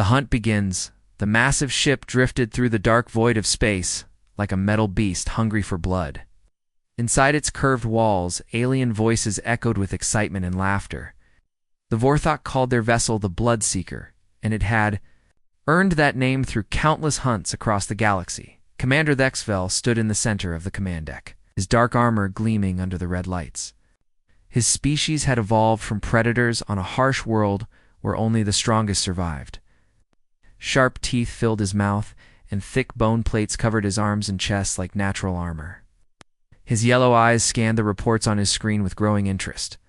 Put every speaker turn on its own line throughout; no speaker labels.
The hunt begins. The massive ship drifted through the dark void of space, like a metal beast hungry for blood. Inside its curved walls, alien voices echoed with excitement and laughter. The Vorthok called their vessel the Bloodseeker, and it had earned that name through countless hunts across the galaxy. Commander Thexvel stood in the center of the command deck, his dark armor gleaming under the red lights. His species had evolved from predators on a harsh world where only the strongest survived. Sharp teeth filled his mouth, and thick bone plates covered his arms and chest like natural armor. His yellow eyes scanned the reports on his screen with growing interest.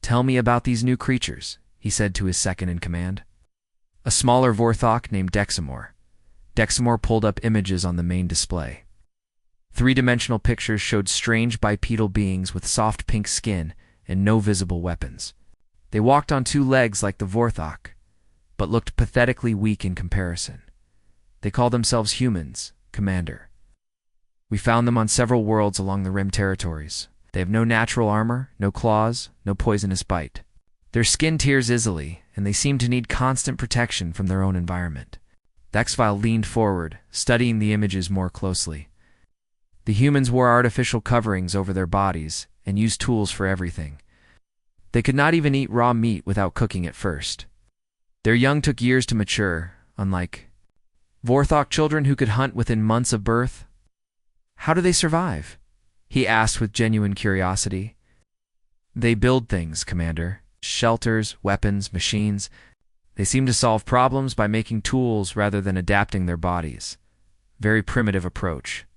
"Tell me about these new creatures," he said to his second-in-command. A smaller Vorthok named Dexamor. Dexamor pulled up images on the main display. Three-dimensional pictures showed strange bipedal beings with soft pink skin and no visible weapons. They walked on two legs like the Vorthok, but looked pathetically weak in comparison. They called themselves humans, Commander. We found them on several worlds along the Rim territories. They have no natural armor, no claws, no poisonous bite. Their skin tears easily, and they seem to need constant protection from their own environment. Thexvel leaned forward, studying the images more closely. The humans wore artificial coverings over their bodies and used tools for everything. They could not even eat raw meat without cooking it first. Their young took years to mature, unlike Vorthok children who could hunt within months of birth. "How do they survive?" he asked with genuine curiosity. "They build things, Commander. Shelters, weapons, machines. They seem to solve problems by making tools rather than adapting their bodies. Very primitive approach."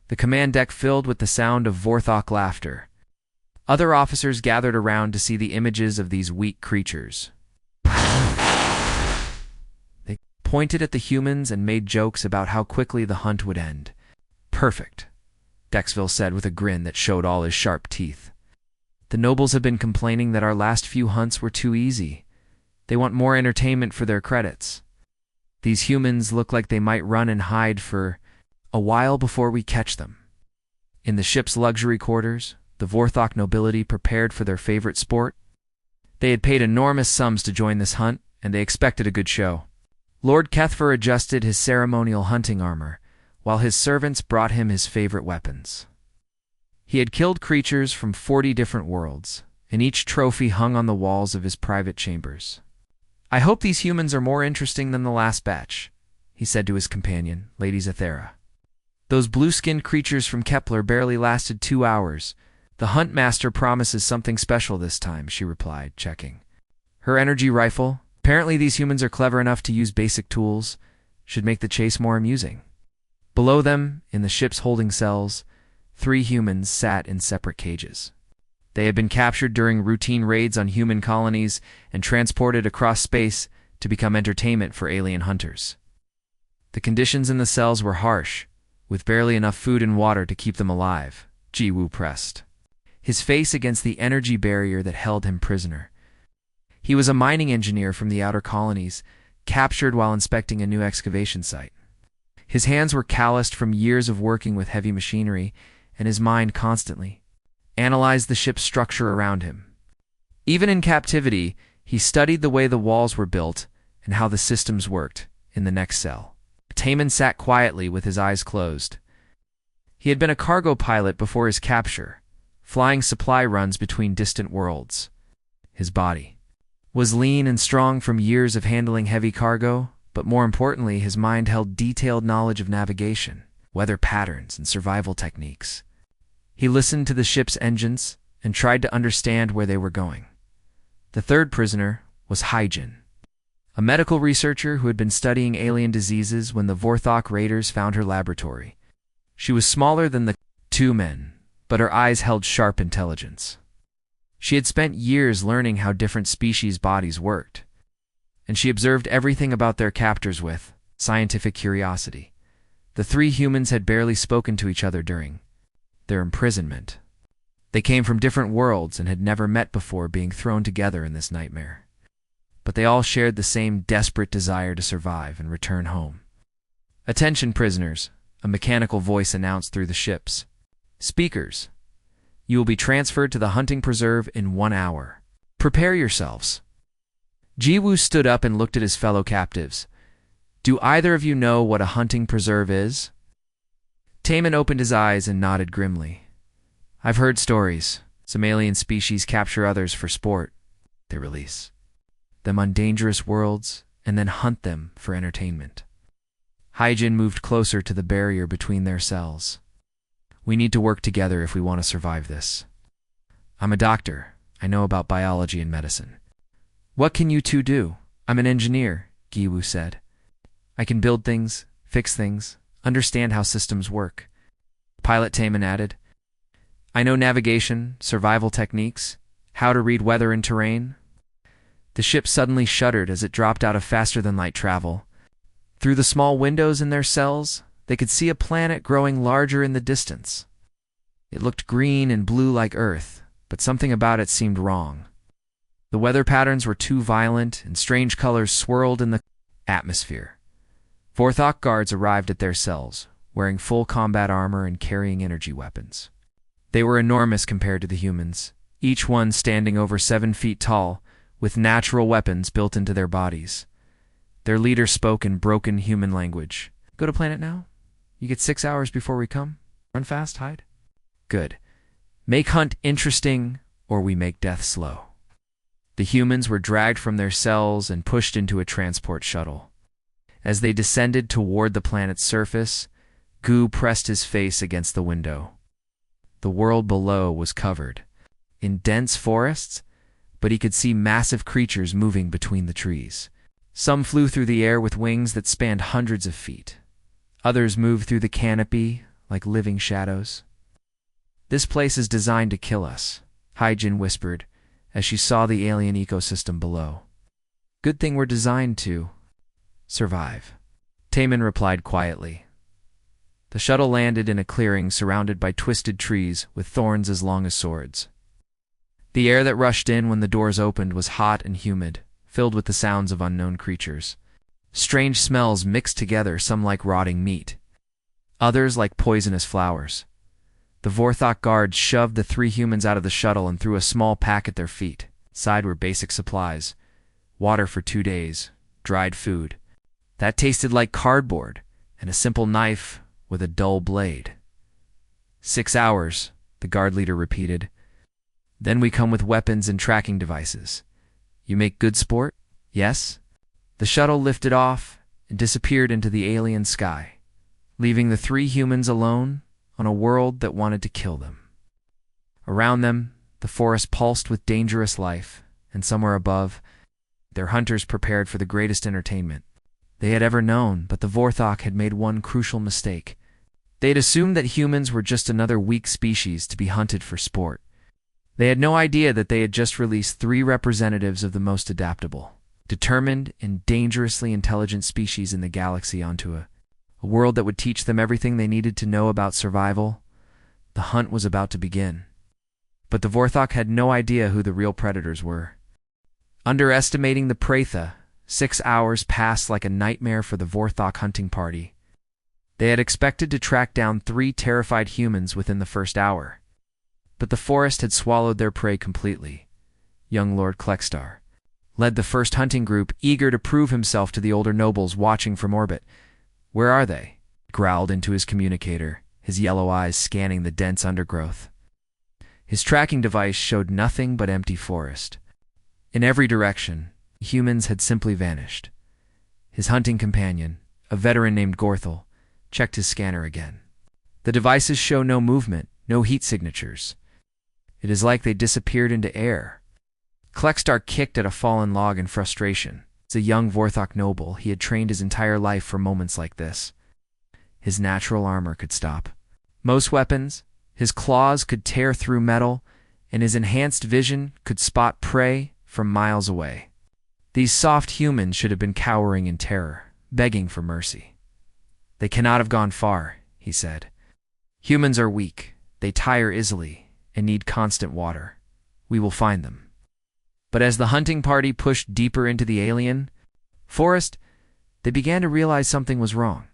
The command deck filled with the sound of Vorthok laughter. Other officers gathered around to see the images of these weak creatures. They pointed at the humans and made jokes about how quickly the hunt would end. "Perfect," Dexvel said with a grin that showed all his sharp teeth. "The nobles have been complaining that our last few hunts were too easy. They want more entertainment for their credits. These humans look like they might run and hide for a while before we catch them." In the ship's luxury quarters, the Vorthok nobility prepared for their favorite sport. They had paid enormous sums to join this hunt, and they expected a good show. Lord Kethfer adjusted his ceremonial hunting armor, while his servants brought him his favorite weapons. He had killed creatures from 40 different worlds, and each trophy hung on the walls of his private chambers. "I hope these humans are more interesting than the last batch," he said to his companion, Lady Zathera. "Those blue-skinned creatures from Kepler barely lasted 2 hours. The Hunt Master promises something special this time," she replied, checking her energy rifle. "Apparently these humans are clever enough to use basic tools. Should make the chase more amusing." Below them, in the ship's holding cells, 3 humans sat in separate cages. They had been captured during routine raids on human colonies and transported across space to become entertainment for alien hunters. The conditions in the cells were harsh, with barely enough food and water to keep them alive. Ji-Woo pressed his face against the energy barrier that held him prisoner. He was a mining engineer from the outer colonies, captured while inspecting a new excavation site. His hands were calloused from years of working with heavy machinery, and his mind constantly analyzed the ship's structure around him. Even in captivity, he studied the way the walls were built and how the systems worked. In the next cell, Taman sat quietly with his eyes closed. He had been a cargo pilot before his capture, flying supply runs between distant worlds. His body was lean and strong from years of handling heavy cargo, but more importantly, his mind held detailed knowledge of navigation, weather patterns, and survival techniques. He listened to the ship's engines and tried to understand where they were going. The third prisoner was Hyjin, a medical researcher who had been studying alien diseases when the Vorthok raiders found her laboratory. She was smaller than the 2 men, but her eyes held sharp intelligence. She had spent years learning how different species' bodies worked, and she observed everything about their captors with scientific curiosity. The 3 humans had barely spoken to each other during their imprisonment. They came from different worlds and had never met before being thrown together in this nightmare. But they all shared the same desperate desire to survive and return home. "Attention, prisoners," a mechanical voice announced through the ships. "Speakers, you will be transferred to the hunting preserve in 1 hour. Prepare yourselves." Jiwoo stood up and looked at his fellow captives. Do either of you know what a hunting preserve is? Taman opened his eyes and nodded grimly. I've heard stories. Some alien species capture others for sport. They release them on dangerous worlds and then hunt them for entertainment. Hyjin moved closer to the barrier between their cells. We need to work together if we want to survive this. I'm a doctor. I know about biology and medicine. What can you two do? I'm an engineer, Giwoo said. I can build things, fix things, understand how systems work. Pilot Taman added. I know navigation, survival techniques, how to read weather and terrain. The ship suddenly shuddered as it dropped out of faster-than-light travel. Through the small windows in their cells, they could see a planet growing larger in the distance. It looked green and blue like Earth, but something about it seemed wrong. The weather patterns were too violent, and strange colors swirled in the atmosphere. Vorthok guards arrived at their cells, wearing full combat armor and carrying energy weapons. They were enormous compared to the humans, each one standing over 7 feet tall, with natural weapons built into their bodies. Their leader spoke in broken human language. Go to planet now? You get 6 hours before we come. Run fast, hide. Good. Make hunt interesting, or we make death slow. The humans were dragged from their cells and pushed into a transport shuttle. As they descended toward the planet's surface, Gu pressed his face against the window. The world below was covered in dense forests, but he could see massive creatures moving between the trees. Some flew through the air with wings that spanned hundreds of feet. Others moved through the canopy like living shadows. This place is designed to kill us, Hyjin whispered as she saw the alien ecosystem below. Good thing we're designed to survive, Taman replied quietly. The shuttle landed in a clearing surrounded by twisted trees with thorns as long as swords. The air that rushed in when the doors opened was hot and humid, filled with the sounds of unknown creatures. Strange smells mixed together, some like rotting meat, others like poisonous flowers. The Vorthok guards shoved the 3 humans out of the shuttle and threw a small pack at their feet. Inside were basic supplies, water for 2 days, dried food. That tasted like cardboard, and a simple knife with a dull blade. 6 hours, the guard leader repeated. Then we come with weapons and tracking devices. You make good sport? Yes? The shuttle lifted off and disappeared into the alien sky, leaving the 3 humans alone on a world that wanted to kill them. Around them, the forest pulsed with dangerous life, and somewhere above, their hunters prepared for the greatest entertainment they had ever known. But the Vorthok had made one crucial mistake. They had assumed that humans were just another weak species to be hunted for sport. They had no idea that they had just released 3 representatives of the most adaptable, determined, and dangerously intelligent species in the galaxy onto a world that would teach them everything they needed to know about survival. The hunt was about to begin. But the Vorthok had no idea who the real predators were. Underestimating the Pratha, 6 hours passed like a nightmare for the Vorthok hunting party. They had expected to track down 3 terrified humans within the first hour. But the forest had swallowed their prey completely. Young Lord Klekstar led the first hunting group, eager to prove himself to the older nobles watching from orbit. Where are they? He growled into his communicator, his yellow eyes scanning the dense undergrowth. His tracking device showed nothing but empty forest. In every direction, humans had simply vanished. His hunting companion, a veteran named Gorthel, checked his scanner again. The devices show no movement, no heat signatures. It is like they disappeared into air. Klekstar kicked at a fallen log in frustration. As a young Vorthok noble, he had trained his entire life for moments like this. His natural armor could stop most weapons, his claws could tear through metal, and his enhanced vision could spot prey from miles away. These soft humans should have been cowering in terror, begging for mercy. They cannot have gone far, he said. Humans are weak, they tire easily, and need constant water. We will find them. But as the hunting party pushed deeper into the alien forest, they began to realize something was wrong.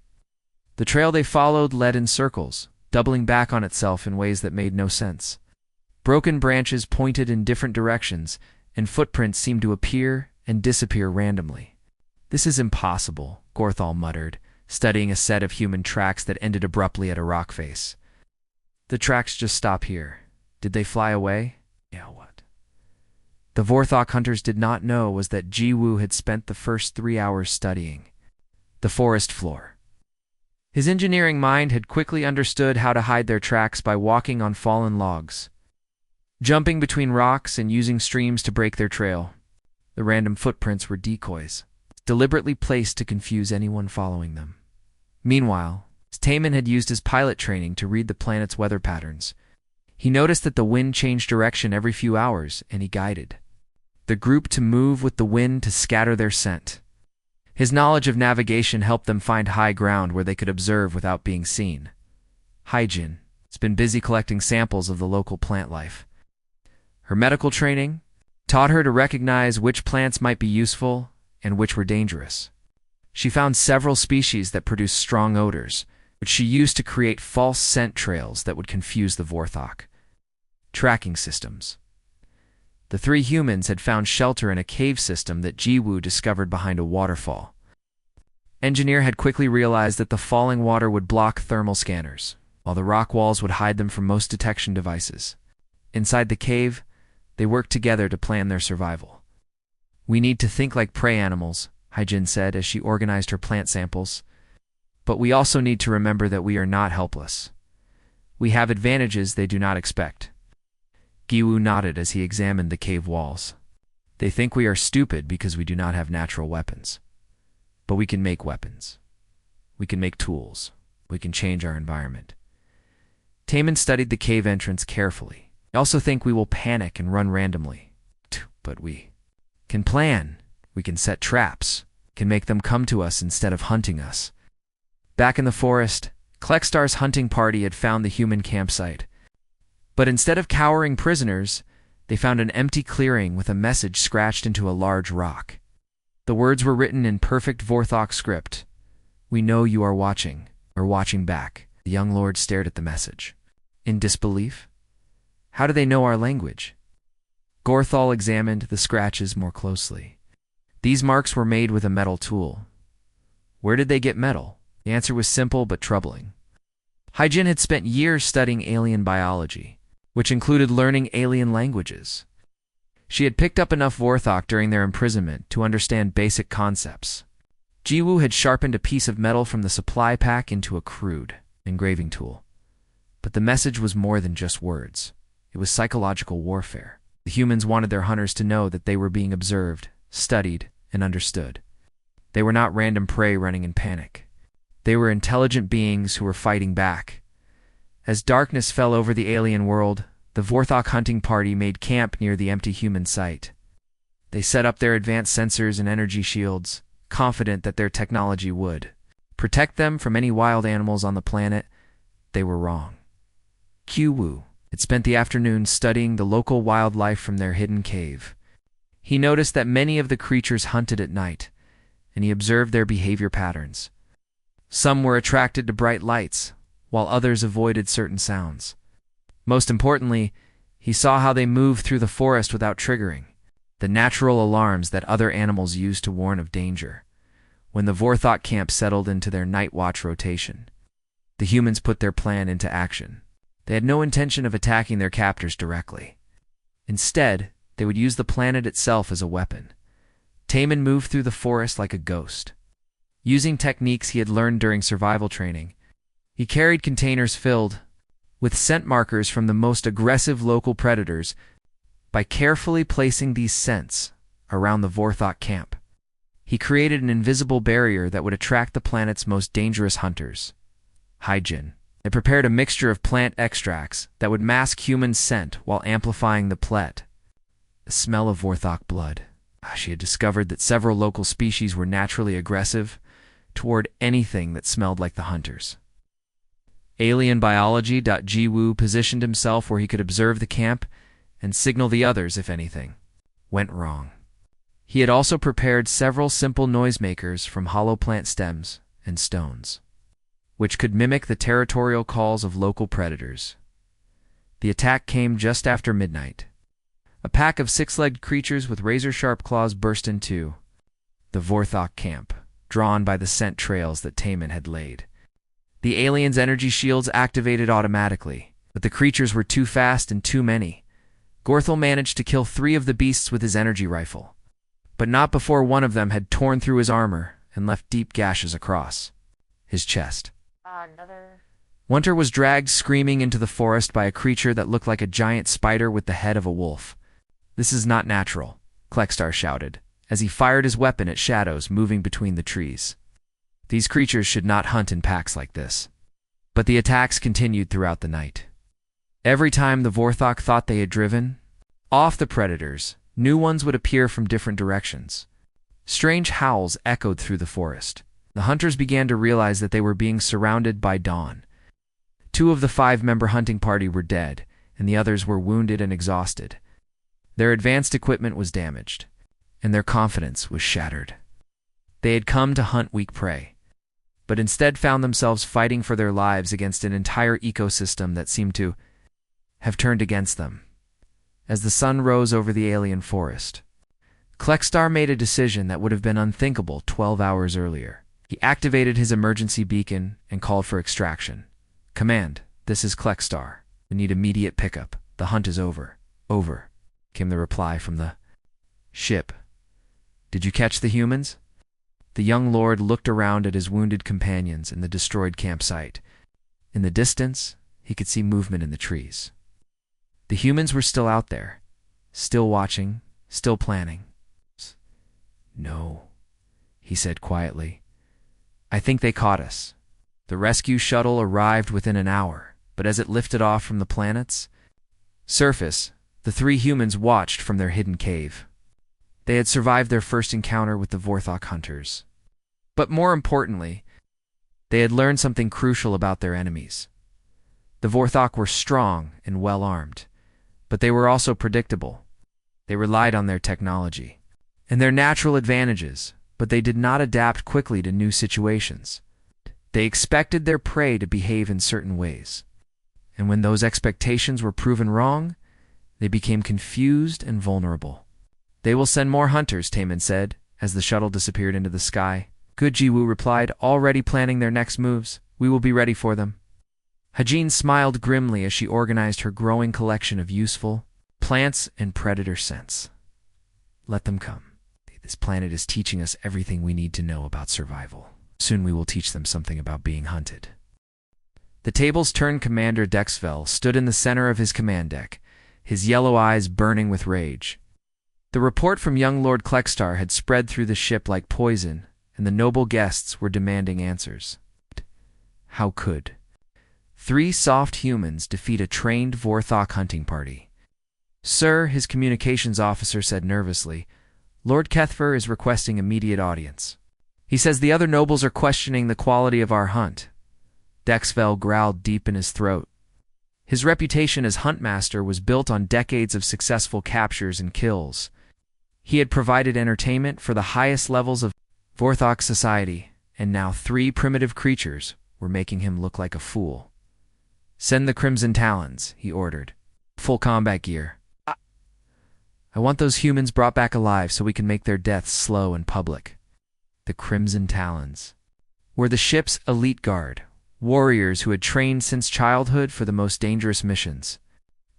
The trail they followed led in circles, doubling back on itself in ways that made no sense. Broken branches pointed in different directions, and footprints seemed to appear and disappear randomly. "This is impossible," Gorthal muttered, studying a set of human tracks that ended abruptly at a rock face. "The tracks just stop here. Did they fly away?" "Yeah, what?" The Vorthok hunters did not know was that Jiwoo had spent the first 3 hours studying the forest floor. His engineering mind had quickly understood how to hide their tracks by walking on fallen logs, jumping between rocks, and using streams to break their trail. The random footprints were decoys, deliberately placed to confuse anyone following them. Meanwhile, Taman had used his pilot training to read the planet's weather patterns. He noticed that the wind changed direction every few hours, and he guided the group to move with the wind to scatter their scent. His knowledge of navigation helped them find high ground where they could observe without being seen. Haijin has been busy collecting samples of the local plant life. Her medical training taught her to recognize which plants might be useful and which were dangerous. She found several species that produced strong odors, which she used to create false scent trails that would confuse the Vorthok. Tracking systems. The 3 humans had found shelter in a cave system that Jiwoo discovered behind a waterfall. Engineer had quickly realized that the falling water would block thermal scanners, while the rock walls would hide them from most detection devices. Inside the cave, they worked together to plan their survival. "We need to think like prey animals," Haijin said as she organized her plant samples. "But we also need to remember that we are not helpless. We have advantages they do not expect." Giwoo nodded as he examined the cave walls. "They think we are stupid because we do not have natural weapons. But we can make weapons. We can make tools. We can change our environment." Taman studied the cave entrance carefully. "I also think we will panic and run randomly. But we can plan. We can set traps. Can make them come to us instead of hunting us." Back in the forest, Kleckstar's hunting party had found the human campsite. But instead of cowering prisoners, they found an empty clearing with a message scratched into a large rock. The words were written in perfect Vorthok script. "We know you are watching, or watching back." The young lord stared at the message in disbelief. "How do they know our language?" Gorthal examined the scratches more closely. These marks were made with a metal tool. Where did they get metal? The answer was simple but troubling. Haijin had spent years studying alien biology, which included learning alien languages. She had picked up enough Vorthok during their imprisonment to understand basic concepts. Jiwoo had sharpened a piece of metal from the supply pack into a crude engraving tool. But the message was more than just words. It was psychological warfare. The humans wanted their hunters to know that they were being observed, studied, and understood. They were not random prey running in panic. They were intelligent beings who were fighting back. As darkness fell over the alien world, the Vorthok hunting party made camp near the empty human site. They set up their advanced sensors and energy shields, confident that their technology would protect them from any wild animals on the planet. They were wrong. Jiwoo had spent the afternoon studying the local wildlife from their hidden cave. He noticed that many of the creatures hunted at night, and he observed their behavior patterns. Some were attracted to bright lights, while others avoided certain sounds. Most importantly, he saw how they moved through the forest without triggering the natural alarms that other animals use to warn of danger. When the Vorthok camp settled into their night watch rotation, the humans put their plan into action. They had no intention of attacking their captors directly. Instead, they would use the planet itself as a weapon. Taman moved through the forest like a ghost. Using techniques he had learned during survival training, he carried containers filled with scent markers from the most aggressive local predators. By carefully placing these scents around the Vorthok camp, he created an invisible barrier that would attract the planet's most dangerous hunters. Haijin had prepared a mixture of plant extracts that would mask human scent while amplifying the smell of Vorthok blood. She had discovered that several local species were naturally aggressive toward anything that smelled like the hunters. Alien biology. Jiwoo positioned himself where he could observe the camp and signal the others if anything went wrong. He had also prepared several simple noisemakers from hollow plant stems and stones, which could mimic the territorial calls of local predators. The attack came just after midnight. A pack of six-legged creatures with razor-sharp claws burst into the Vorthok camp, drawn by the scent trails that Taman had laid. The aliens' energy shields activated automatically, but the creatures were too fast and too many. Gorthel managed to kill 3 of the beasts with his energy rifle, but not before one of them had torn through his armor and left deep gashes across his chest. Winter was dragged screaming into the forest by a creature that looked like a giant spider with the head of a wolf. "This is not natural," Kleckstar shouted, as he fired his weapon at shadows moving between the trees. These creatures should not hunt in packs like this. But the attacks continued throughout the night. Every time the Vorthok thought they had driven off the predators, new ones would appear from different directions. Strange howls echoed through the forest. The hunters began to realize that they were being surrounded by dawn. 2 of the 5-member hunting party were dead, and the others were wounded and exhausted. Their advanced equipment was damaged, and their confidence was shattered. They had come to hunt weak prey, but instead found themselves fighting for their lives against an entire ecosystem that seemed to have turned against them. As the sun rose over the alien forest, Kleckstar made a decision that would have been unthinkable 12 hours earlier. He activated his emergency beacon and called for extraction. "Command, this is Kleckstar. We need immediate pickup. The hunt is over." "Over," came the reply from the ship. "Did you catch the humans?" The young lord looked around at his wounded companions in the destroyed campsite. In the distance, he could see movement in the trees. The humans were still out there, still watching, still planning. "No," he said quietly. "I think they caught us." The rescue shuttle arrived within an hour, but as it lifted off from the planet's surface, the 3 humans watched from their hidden cave. They had survived their first encounter with the Vorthok hunters. But more importantly, they had learned something crucial about their enemies. The Vorthok were strong and well-armed, but they were also predictable. They relied on their technology and their natural advantages, but they did not adapt quickly to new situations. They expected their prey to behave in certain ways, and when those expectations were proven wrong, they became confused and vulnerable. "They will send more hunters," Taman said, as the shuttle disappeared into the sky. "Good," Jiwoo replied, already planning their next moves. "We will be ready for them." Hajin smiled grimly as she organized her growing collection of useful plants and predator scents. "Let them come. This planet is teaching us everything we need to know about survival. Soon we will teach them something about being hunted." The tables turned. Commander Dexvel stood in the center of his command deck, his yellow eyes burning with rage. The report from young Lord Kleckstar had spread through the ship like poison, and the noble guests were demanding answers. How could 3 soft humans defeat a trained Vorthok hunting party? "Sir," his communications officer said nervously, "Lord Kethver is requesting immediate audience. He says the other nobles are questioning the quality of our hunt." Dexvel growled deep in his throat. His reputation as huntmaster was built on decades of successful captures and kills. He had provided entertainment for the highest levels of Vorthok society, and now 3 primitive creatures were making him look like a fool. "Send the Crimson Talons," he ordered. "Full combat gear. I want those humans brought back alive so we can make their deaths slow and public." The Crimson Talons were the ship's elite guard, warriors who had trained since childhood for the most dangerous missions.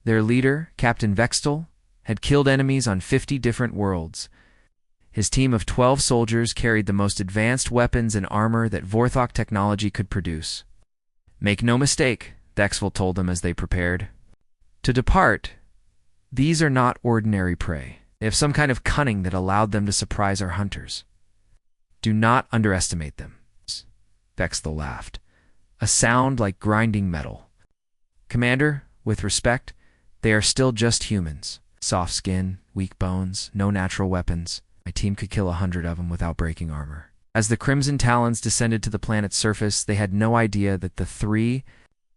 Their leader, Captain Vextel, had killed enemies on 50 different worlds. His team of 12 soldiers carried the most advanced weapons and armor that Vorthok technology could produce. "Make no mistake," Dexvel told them as they prepared to depart. "These are not ordinary prey. They have some kind of cunning that allowed them to surprise our hunters. Do not underestimate them." Vextel laughed, a sound like grinding metal. "Commander, with respect, they are still just humans. Soft skin, weak bones, no natural weapons. My team could kill 100 of them without breaking armor." As the Crimson Talons descended to the planet's surface, they had no idea that the 3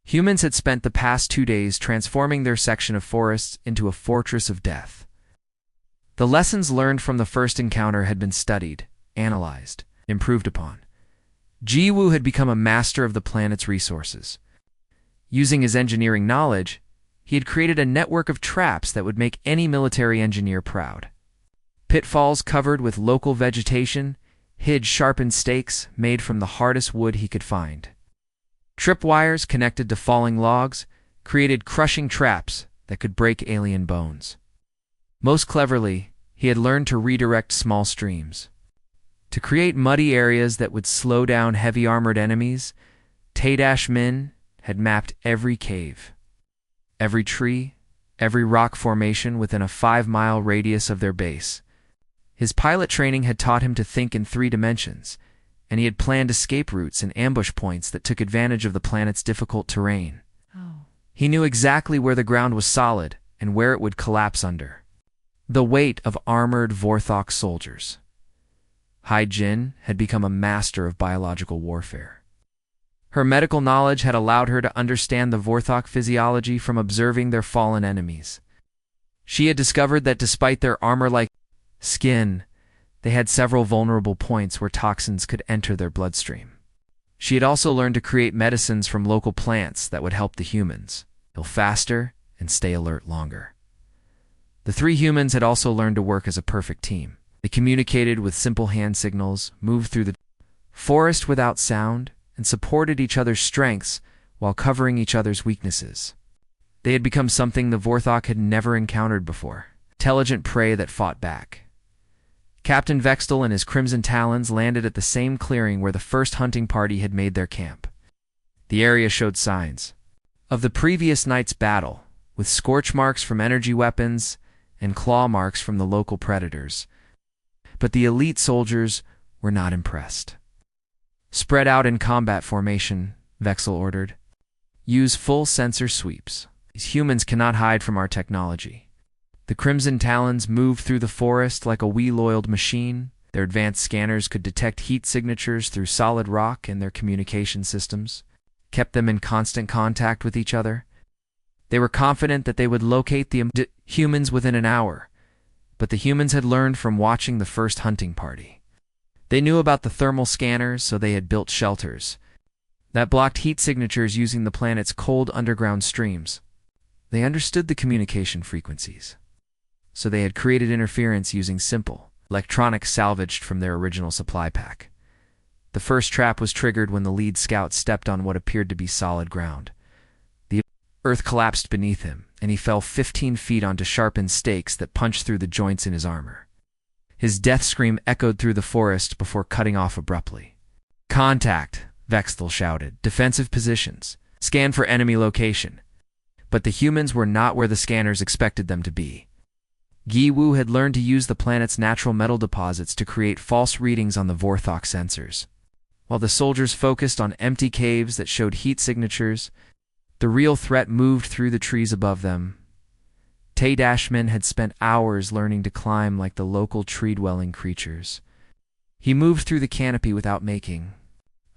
humans had spent the past 2 days transforming their section of forests into a fortress of death. The lessons learned from the first encounter had been studied, analyzed, improved upon. Jiwoo had become a master of the planet's resources. Using his engineering knowledge, He had created a network of traps that would make any military engineer proud. Pitfalls covered with local vegetation hid sharpened stakes made from the hardest wood he could find. Tripwires connected to falling logs created crushing traps that could break alien bones. Most cleverly, he had learned to redirect small streams. To create muddy areas that would slow down heavy armored enemies, Min had mapped every cave, every tree, every rock formation within a 5-mile radius of their base. His pilot training had taught him to think in 3 dimensions, and he had planned escape routes and ambush points that took advantage of the planet's difficult terrain. He knew exactly where the ground was solid and where it would collapse under. The weight of armored Vorthok soldiers. Jin had become a master of biological warfare. Her medical knowledge had allowed her to understand the Vorthok physiology from observing their fallen enemies. She had discovered that despite their armor-like skin, they had several vulnerable points where toxins could enter their bloodstream. She had also learned to create medicines from local plants that would help the humans heal faster and stay alert longer. The 3 humans had also learned to work as a perfect team. They communicated with simple hand signals, moved through the forest without sound, and supported each other's strengths while covering each other's weaknesses. They had become something the Vorthok had never encountered before. Intelligent prey that fought back. Captain Vextel and his Crimson Talons landed at the same clearing where the first hunting party had made their camp. The area showed signs of the previous night's battle, with scorch marks from energy weapons and claw marks from the local predators. But the elite soldiers were not impressed. Spread out in combat formation, Vexel ordered. Use full sensor sweeps. These humans cannot hide from our technology. The Crimson Talons moved through the forest like a well-oiled machine. Their advanced scanners could detect heat signatures through solid rock and their communication systems kept them in constant contact with each other. They were confident that they would locate the humans within an hour, but the humans had learned from watching the first hunting party. They knew about the thermal scanners, so they had built shelters that blocked heat signatures using the planet's cold underground streams. They understood the communication frequencies, so they had created interference using simple electronics salvaged from their original supply pack. The first trap was triggered when the lead scout stepped on what appeared to be solid ground. The earth collapsed beneath him, and he fell 15 feet onto sharpened stakes that punched through the joints in his armor. His death scream echoed through the forest before cutting off abruptly. "Contact!" Vextel shouted. "Defensive positions. Scan for enemy location." But the humans were not where the scanners expected them to be. Gi Wu had learned to use the planet's natural metal deposits to create false readings on the Vorthok sensors. While the soldiers focused on empty caves that showed heat signatures, the real threat moved through the trees above them. Min had spent hours learning to climb like the local tree-dwelling creatures. He moved through the canopy without making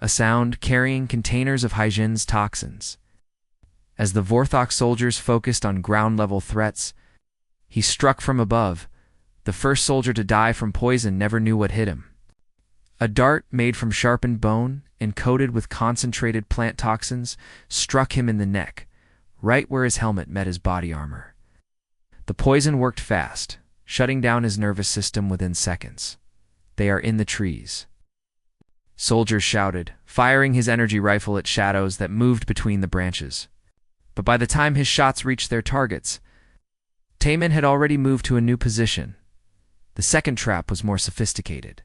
a sound, carrying containers of Hyjin's toxins. As the Vorthok soldiers focused on ground-level threats, he struck from above. The first soldier to die from poison never knew what hit him. A dart made from sharpened bone and coated with concentrated plant toxins struck him in the neck, right where his helmet met his body armor. The poison worked fast, shutting down his nervous system within seconds. "They are in the trees," soldiers shouted, firing his energy rifle at shadows that moved between the branches. But by the time his shots reached their targets, Taemin had already moved to a new position. The second trap was more sophisticated.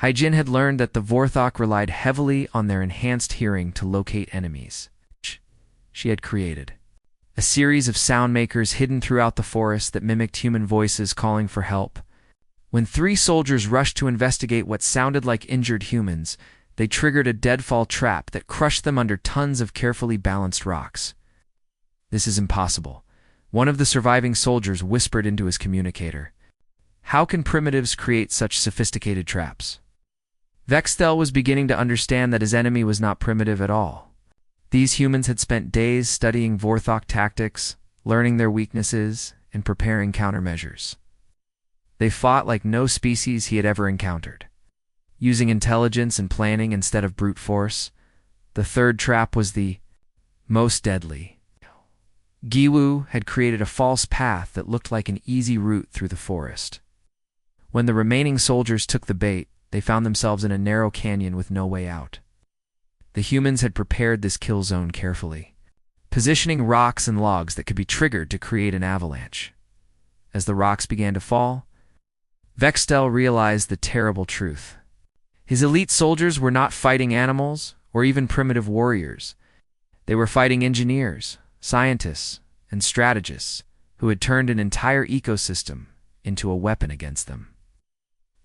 Hyjin had learned that the Vorthok relied heavily on their enhanced hearing to locate enemies. She had created a series of sound makers hidden throughout the forest that mimicked human voices calling for help. When 3 soldiers rushed to investigate what sounded like injured humans, they triggered a deadfall trap that crushed them under tons of carefully balanced rocks. "This is impossible," one of the surviving soldiers whispered into his communicator. "How can primitives create such sophisticated traps?" Vextel was beginning to understand that his enemy was not primitive at all. These humans had spent days studying Vorthok tactics, learning their weaknesses, and preparing countermeasures. They fought like no species he had ever encountered, using intelligence and planning instead of brute force. The third trap was the most deadly. Giwu had created a false path that looked like an easy route through the forest. When the remaining soldiers took the bait, they found themselves in a narrow canyon with no way out. The humans had prepared this kill zone carefully, positioning rocks and logs that could be triggered to create an avalanche. As the rocks began to fall, Vextel realized the terrible truth. His elite soldiers were not fighting animals or even primitive warriors. They were fighting engineers, scientists, and strategists who had turned an entire ecosystem into a weapon against them.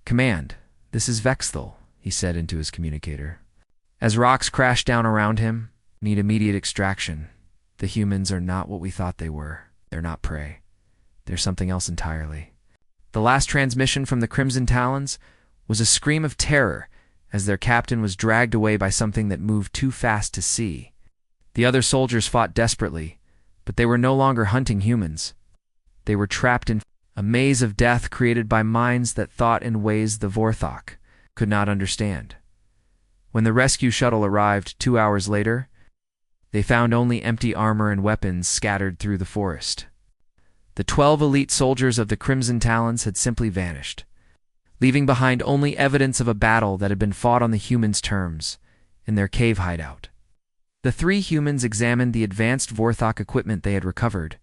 "Command, this is Vextel," he said into his communicator. As rocks crashed down around him, "Need immediate extraction. The humans are not what we thought they were. They're not prey. They're something else entirely." The last transmission from the Crimson Talons was a scream of terror as their captain was dragged away by something that moved too fast to see. The other soldiers fought desperately, but they were no longer hunting humans. They were trapped in a maze of death created by minds that thought in ways the Vorthok could not understand. When the rescue shuttle arrived 2 hours later, they found only empty armor and weapons scattered through the forest. The 12 elite soldiers of the Crimson Talons had simply vanished, leaving behind only evidence of a battle that had been fought on the humans' terms, in their cave hideout. The 3 humans examined the advanced Vorthok equipment they had recovered.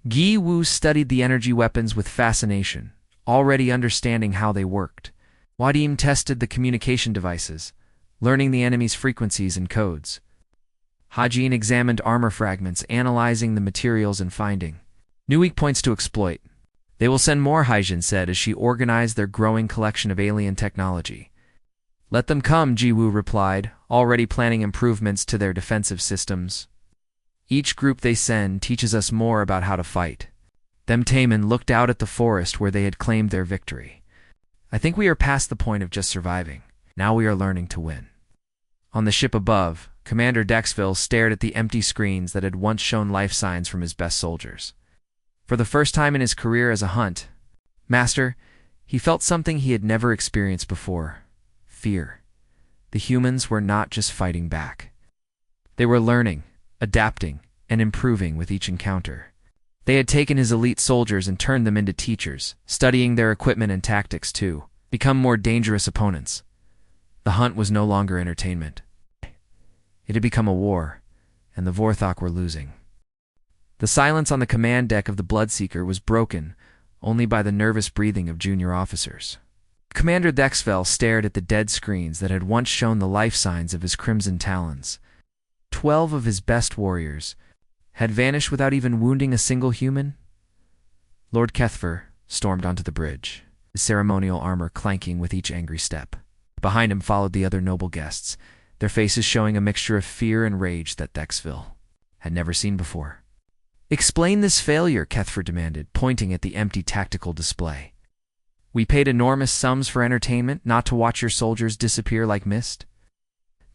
Giwu studied the energy weapons with fascination, already understanding how they worked. Wadim tested the communication devices, learning the enemy's frequencies and codes. Hajin examined armor fragments, analyzing the materials and finding new weak points to exploit. "They will send more," Hajin said as she organized their growing collection of alien technology. "Let them come," Jiwoo replied, already planning improvements to their defensive systems. "Each group they send teaches us more about how to fight." Them Taemin looked out at the forest where they had claimed their victory. "I think we are past the point of just surviving. Now we are learning to win." On the ship above, Commander Dexville stared at the empty screens that had once shown life signs from his best soldiers. For the first time in his career as a hunt master, he felt something he had never experienced before: fear. The humans were not just fighting back. They were learning, adapting, and improving with each encounter. They had taken his elite soldiers and turned them into teachers, studying their equipment and tactics too, become more dangerous opponents. The hunt was no longer entertainment. It had become a war, and the Vorthok were losing. The silence on the command deck of the Bloodseeker was broken only by the nervous breathing of junior officers. Commander Dexville stared at the dead screens that had once shown the life signs of his Crimson Talons. 12 of his best warriors had vanished without even wounding a single human. Lord Kethfer stormed onto the bridge, his ceremonial armor clanking with each angry step. Behind him followed the other noble guests, their faces showing a mixture of fear and rage that Dexville had never seen before. "Explain this failure," Kethfer demanded, pointing at the empty tactical display. "We paid enormous sums for entertainment, not to watch your soldiers disappear like mist."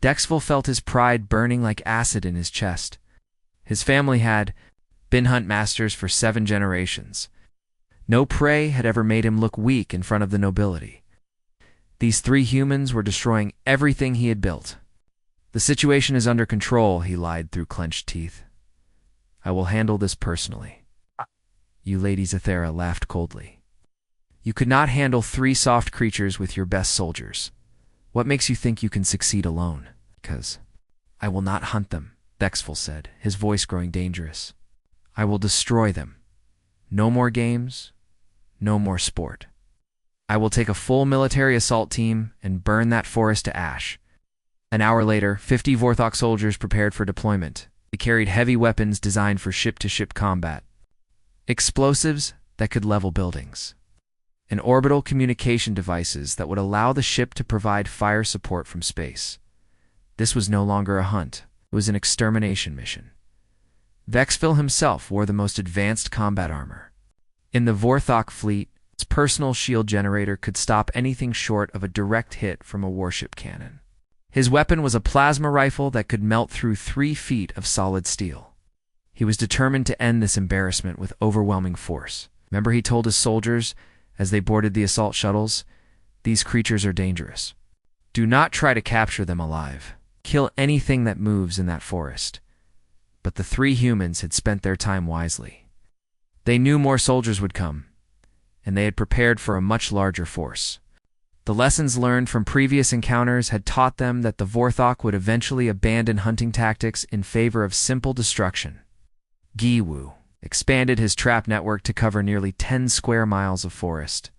Dexville felt his pride burning like acid in his chest. His family had been hunt masters for 7 generations. No prey had ever made him look weak in front of the nobility. These 3 humans were destroying everything he had built. "The situation is under control," he lied through clenched teeth. "I will handle this personally." You Lady Zathera laughed coldly. "You could not handle 3 soft creatures with your best soldiers. What makes you think you can succeed alone?" "Because I will not hunt them," Dexville said, his voice growing dangerous. "I will destroy them. No more games, no more sport. I will take a full military assault team and burn that forest to ash." An hour later, 50 Vorthok soldiers prepared for deployment. They carried heavy weapons designed for ship-to-ship combat, explosives that could level buildings, and orbital communication devices that would allow the ship to provide fire support from space. This was no longer a hunt. It was an extermination mission. Vexville himself wore the most advanced combat armor. In the Vorthok fleet, its personal shield generator could stop anything short of a direct hit from a warship cannon. His weapon was a plasma rifle that could melt through 3 feet of solid steel. He was determined to end this embarrassment with overwhelming force. Remember, he told his soldiers as they boarded the assault shuttles, "These creatures are dangerous. Do not try to capture them alive. Kill anything that moves in that forest. But the three humans had spent their time wisely. They knew more soldiers would come, and they had prepared for a much larger force. The lessons learned from previous encounters had taught them that the Vorthok would eventually abandon hunting tactics in favor of simple destruction. Giwu expanded his trap network to cover nearly 10 square miles of forest.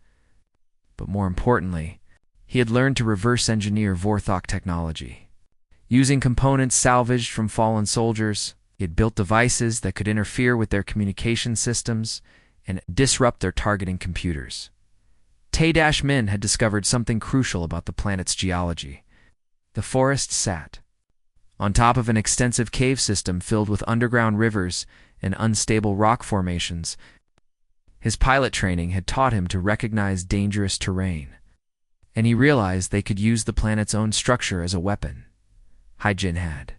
But more importantly, he had learned to reverse engineer Vorthok technology. Using components salvaged from fallen soldiers, he had built devices that could interfere with their communication systems and disrupt their targeting computers. Tay-Min had discovered something crucial about the planet's geology. The forest sat on top of an extensive cave system filled with underground rivers and unstable rock formations. His pilot training had taught him to recognize dangerous terrain, and he realized they could use the planet's own structure as a weapon. Hai-Jin had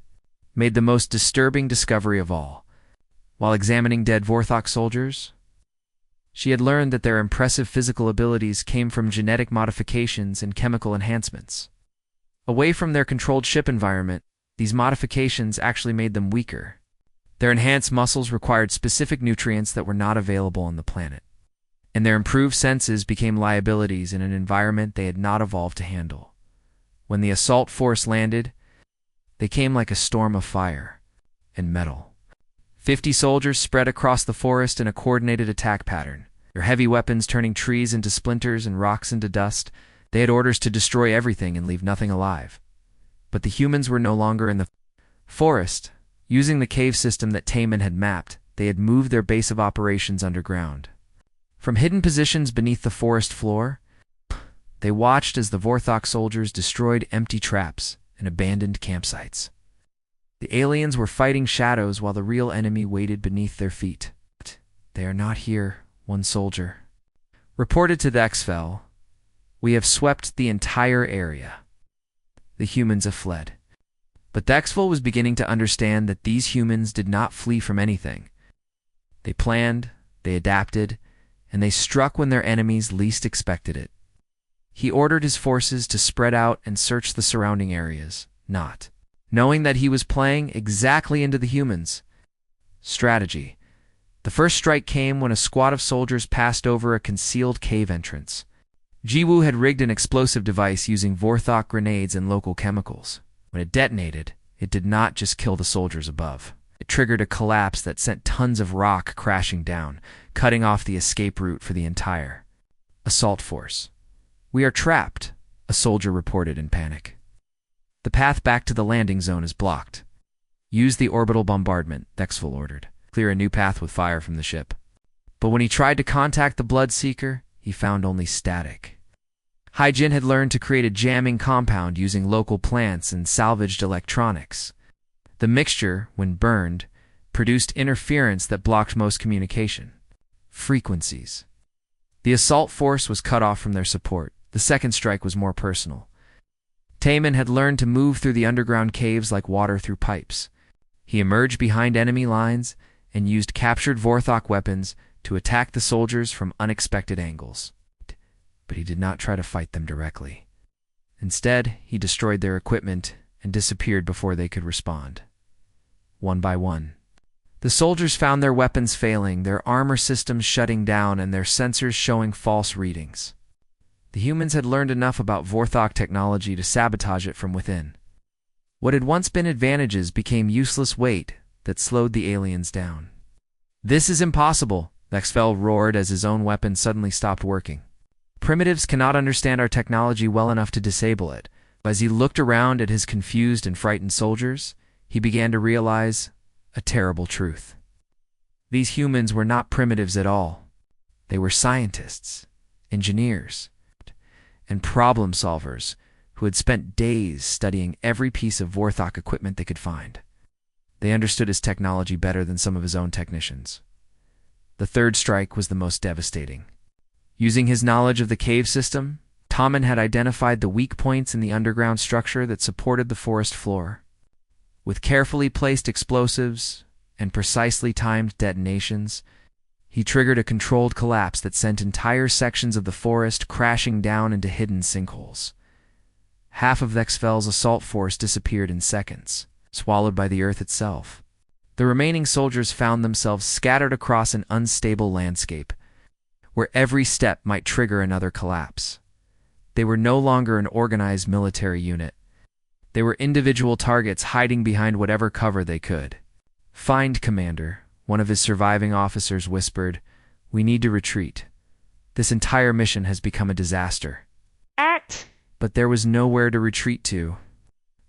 made the most disturbing discovery of all. While examining dead Vorthok soldiers, she had learned that their impressive physical abilities came from genetic modifications and chemical enhancements. Away from their controlled ship environment, these modifications actually made them weaker. Their enhanced muscles required specific nutrients that were not available on the planet, and their improved senses became liabilities in an environment they had not evolved to handle. When the assault force landed, they came like a storm of fire and metal. 50 soldiers spread across the forest in a coordinated attack pattern, their heavy weapons turning trees into splinters and rocks into dust. They had orders to destroy everything and leave nothing alive. But the humans were no longer in the forest. Using the cave system that Tay-Min had mapped, they had moved their base of operations underground. From hidden positions beneath the forest floor, they watched as the Vorthok soldiers destroyed empty traps and abandoned campsites. The aliens were fighting shadows while the real enemy waited beneath their feet. "They are not here," one soldier reported to the HFY. "We have swept the entire area." The humans have fled. But the HFY was beginning to understand that these humans did not flee from anything. They planned, they adapted, and they struck when their enemies least expected it. He ordered his forces to spread out and search the surrounding areas, not knowing that he was playing exactly into the humans' strategy. The first strike came when a squad of soldiers passed over a concealed cave entrance. Jiwoo had rigged an explosive device using Vorthok grenades and local chemicals. When it detonated, it did not just kill the soldiers above. It triggered a collapse that sent tons of rock crashing down, cutting off the escape route for the entire assault force. "We are trapped," a soldier reported in panic. "The path back to the landing zone is blocked." "Use the orbital bombardment," the HFY ordered. "Clear a new path with fire from the ship." But when he tried to contact the Bloodseeker, he found only static. Hai-Jin had learned to create a jamming compound using local plants and salvaged electronics. The mixture, when burned, produced interference that blocked most communication frequencies. The assault force was cut off from their support. The second strike was more personal. Tay-Min had learned to move through the underground caves like water through pipes. He emerged behind enemy lines and used captured Vorthok weapons to attack the soldiers from unexpected angles. But he did not try to fight them directly. Instead, he destroyed their equipment and disappeared before they could respond. One by one, the soldiers found their weapons failing, their armor systems shutting down, and their sensors showing false readings. The humans had learned enough about Vorthok technology to sabotage it from within. What had once been advantages became useless weight that slowed the aliens down. "This is impossible," the HFY roared as his own weapon suddenly stopped working. "Primitives cannot understand our technology well enough to disable it." As he looked around at his confused and frightened soldiers, he began to realize a terrible truth. These humans were not primitives at all. They were scientists, engineers, and problem solvers who had spent days studying every piece of Vorthok equipment they could find. They understood his technology better than some of his own technicians. The third strike was the most devastating. Using his knowledge of the cave system, Tay-Min had identified the weak points in the underground structure that supported the forest floor. With carefully placed explosives and precisely timed detonations, he triggered a controlled collapse that sent entire sections of the forest crashing down into hidden sinkholes. Half of the HFY's assault force disappeared in seconds, swallowed by the earth itself. The remaining soldiers found themselves scattered across an unstable landscape, where every step might trigger another collapse. They were no longer an organized military unit. They were individual targets hiding behind whatever cover they could. "Find, Commander," one of his surviving officers whispered. "We need to retreat. This entire mission has become a disaster." But there was nowhere to retreat to.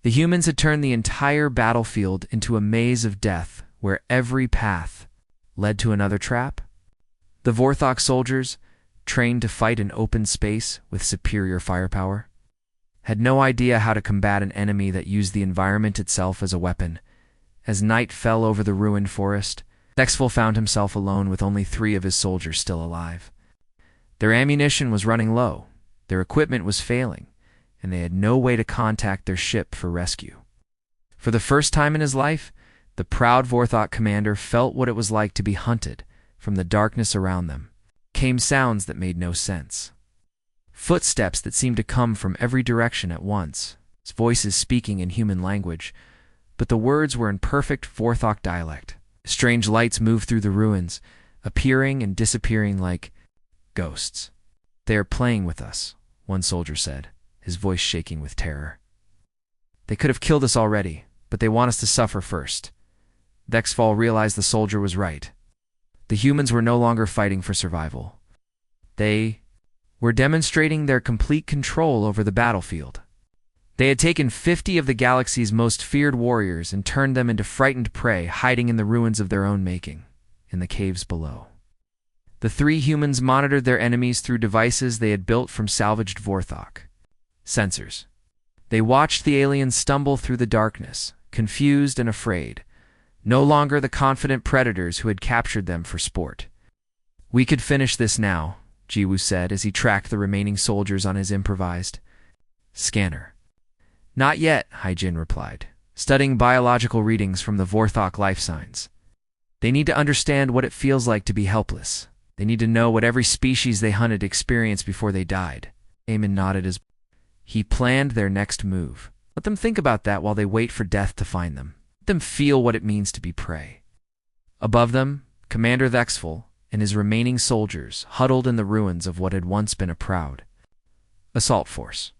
The humans had turned the entire battlefield into a maze of death where every path led to another trap. The Vorthok soldiers, trained to fight in open space with superior firepower, had no idea how to combat an enemy that used the environment itself as a weapon. As night fell over the ruined forest, Dexville found himself alone with only 3 of his soldiers still alive. Their ammunition was running low, their equipment was failing, and they had no way to contact their ship for rescue. For the first time in his life, the proud Vorthok commander felt what it was like to be hunted. From the darkness around them came sounds that made no sense. Footsteps that seemed to come from every direction at once, voices speaking in human language, but the words were in perfect Vorthok dialect. Strange lights moved through the ruins, appearing and disappearing like ghosts. "They are playing with us," one soldier said, his voice shaking with terror. "They could have killed us already, but they want us to suffer first." Dexville realized the soldier was right. The humans were no longer fighting for survival. They were demonstrating their complete control over the battlefield. They had taken 50 of the galaxy's most feared warriors and turned them into frightened prey hiding in the ruins of their own making, in the caves below. The 3 humans monitored their enemies through devices they had built from salvaged Vorthok sensors. They watched the aliens stumble through the darkness, confused and afraid, no longer the confident predators who had captured them for sport. "We could finish this now," Jiwoo said as he tracked the remaining soldiers on his improvised scanner. "Not yet," Haijin replied, studying biological readings from the Vorthok life signs. "They need to understand what it feels like to be helpless. They need to know what every species they hunted experienced before they died." Eamon nodded as he planned their next move. Let them think about that while they wait for death to find them. Let them feel what it means to be prey. Above them, Commander Dexville and his remaining soldiers huddled in the ruins of what had once been a proud assault force.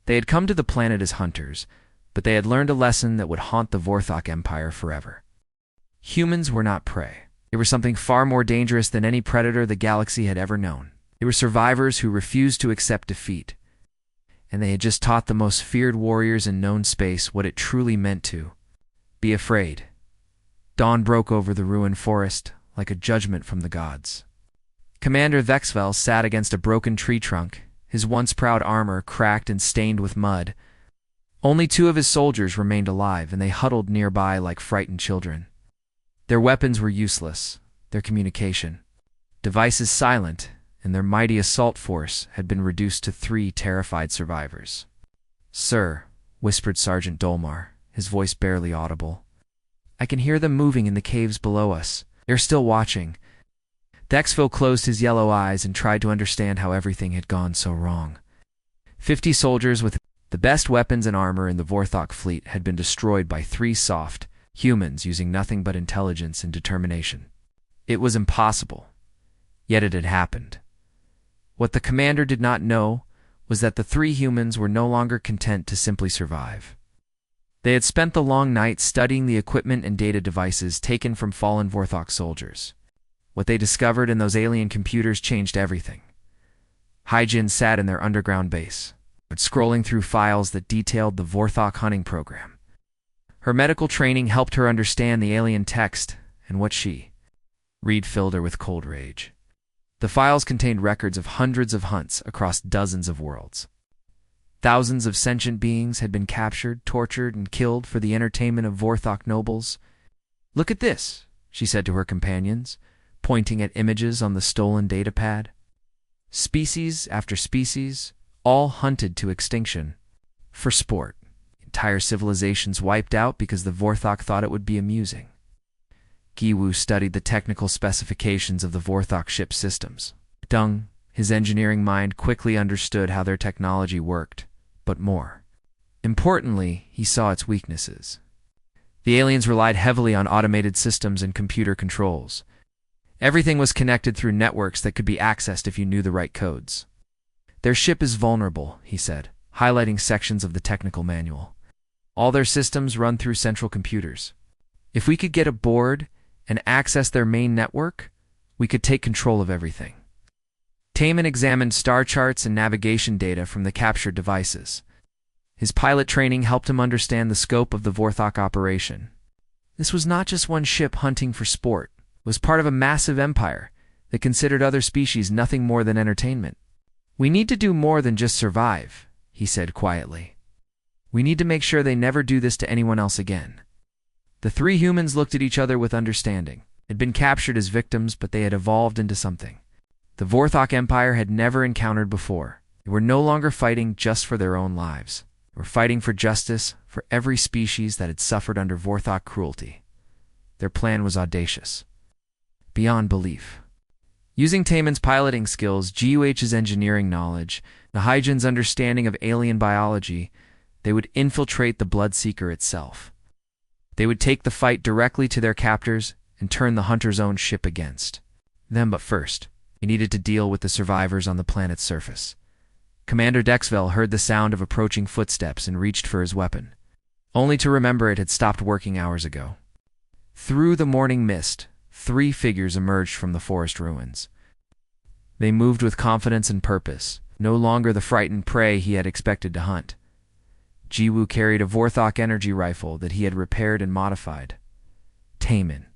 They had come to the planet as hunters, but they had learned a lesson that would haunt the Vorthok Empire forever. Humans were not prey. They were something far more dangerous than any predator the galaxy had ever known. They were survivors who refused to accept defeat, and they had just taught the most feared warriors in known space what it truly meant to be afraid. Dawn broke over the ruined forest like a judgment from the gods. Commander Dexville sat against a broken tree trunk, his once proud armor cracked and stained with mud. Only 2 of his soldiers remained alive, and they huddled nearby like frightened children. Their weapons were useless, their communication devices silent, and their mighty assault force had been reduced to 3 terrified survivors. "Sir," whispered Sergeant Dolmar, his voice barely audible, "I can hear them moving in the caves below us. They're still watching." Dexville closed his yellow eyes and tried to understand how everything had gone so wrong. 50 soldiers with the best weapons and armor in the Vorthok fleet had been destroyed by 3 soft humans using nothing but intelligence and determination. It was impossible, yet it had happened. What the commander did not know was that the 3 humans were no longer content to simply survive. They had spent the long night studying the equipment and data devices taken from fallen Vorthok soldiers. What they discovered in those alien computers changed everything. Haijin sat in their underground base, scrolling through files that detailed the Vorthok hunting program. Her medical training helped her understand the alien text, and what she read filled her with cold rage. The files contained records of hundreds of hunts across dozens of worlds. Thousands of sentient beings had been captured, tortured, and killed for the entertainment of Vorthok nobles. "Look at this," she said to her companions, pointing at images on the stolen datapad. Species after species, all hunted to extinction for sport. Entire civilizations wiped out because the Vorthok thought it would be amusing. Giwu studied the technical specifications of the Vorthok ship systems. Dung, his engineering mind, quickly understood how their technology worked, but more importantly, he saw its weaknesses. The aliens relied heavily on automated systems and computer controls. Everything was connected through networks that could be accessed if you knew the right codes. Their ship is vulnerable, he said, highlighting sections of the technical manual. All their systems run through central computers. If we could get aboard and access their main network, we could take control of everything. Taman examined star charts and navigation data from the captured devices. His pilot training helped him understand the scope of the Vorthok operation. This was not just one ship hunting for sport. It was part of a massive empire that considered other species nothing more than entertainment. "We need to do more than just survive," he said quietly. "We need to make sure they never do this to anyone else again." The three humans looked at each other with understanding. They'd been captured as victims, but they had evolved into something the Vorthok Empire had never encountered before. They were no longer fighting just for their own lives. They were fighting for justice for every species that had suffered under Vorthok cruelty. Their plan was audacious, beyond belief. Using Taman's piloting skills, GUH's engineering knowledge, Nahijin's understanding of alien biology, they would infiltrate the Bloodseeker itself. They would take the fight directly to their captors and turn the Hunter's own ship against them. But first, he needed to deal with the survivors on the planet's surface. Commander Dexville heard the sound of approaching footsteps and reached for his weapon, only to remember it had stopped working hours ago. Through the morning mist, three figures emerged from the forest ruins. They moved with confidence and purpose, no longer the frightened prey he had expected to hunt. Jiwoo carried a Vorthok energy rifle that he had repaired and modified. Taman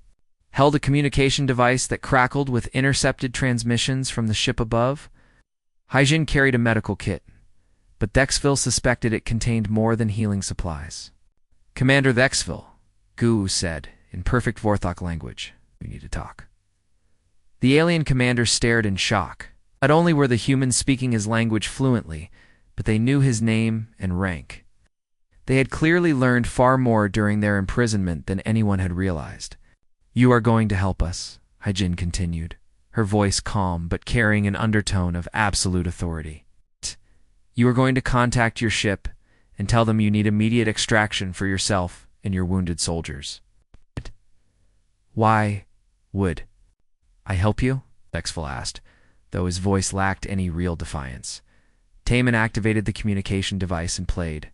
held a communication device that crackled with intercepted transmissions from the ship above. Haijin carried a medical kit, but Dexville suspected it contained more than healing supplies. "Commander Dexville," Gu said, in perfect Vorthok language, "we need to talk." The alien commander stared in shock. Not only were the humans speaking his language fluently, but they knew his name and rank. They had clearly learned far more during their imprisonment than anyone had realized. "You are going to help us," Haijin continued, her voice calm but carrying an undertone of absolute authority. "You are going to contact your ship and tell them you need immediate extraction for yourself and your wounded soldiers." "Why would I help you?" Dexville asked, though his voice lacked any real defiance. Taman activated the communication device and played